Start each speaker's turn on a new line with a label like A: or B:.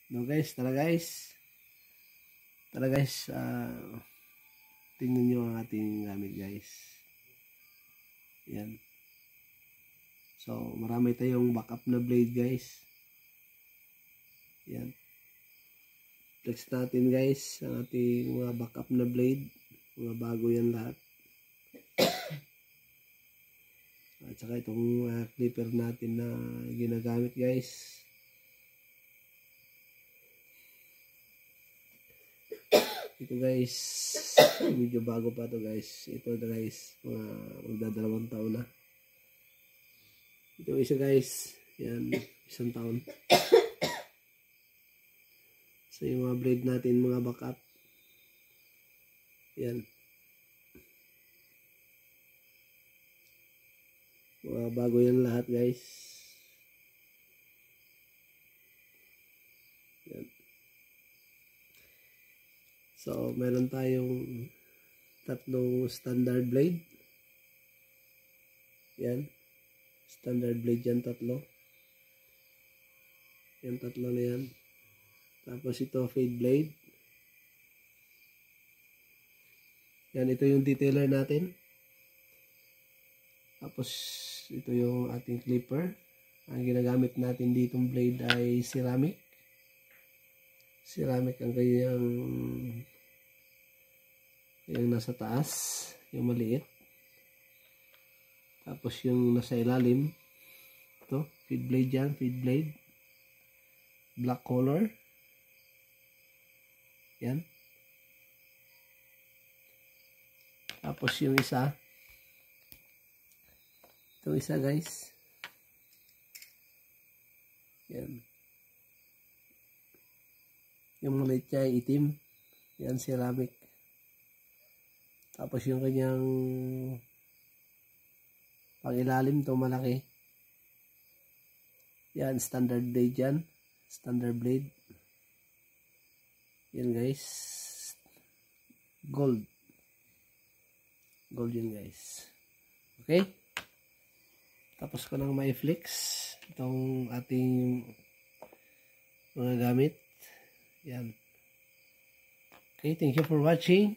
A: No guys, tara guys, tingnan nyo ang ating gamit guys. Yan. So, marami tayong backup na blade guys. Yan. Flex natin guys ang ating mga backup na blade. Mga bago yan lahat. At saka itong clipper natin na ginagamit guys. Ito guys, medyo bago pa to guys. Ito guys, mga magdadalawang taon na. Ito isa guys, yan, 1 taon. So yung mga blade natin, mga backup. Yan. Mga bago yan lahat guys. Yan. So, meron tayong 3 standard blade. Yan. Standard blade yan, 3. Yan, 3 na yan. Tapos ito, fade blade. Yan, ito yung detailer natin. Tapos, ito yung ating clipper. Ang ginagamit natin ditong blade ay ceramic. Ceramic ang kanyang yung nasa taas, yung maliit. Tapos yung nasa ilalim, ito, feed blade yan, feed blade. Black color. Yan. Tapos yung isa, itong isa guys. Yan. Yung maliit niya ay itim. Yan, ceramic. Tapos yung kanyang pang-ilalim, ito malaki. Yan, standard blade yan. Standard blade. Yan guys. Gold. Gold yun guys. Okay? Tapos ko nang may flex itong ating mga gamit. Yan. Okay, thank you for watching.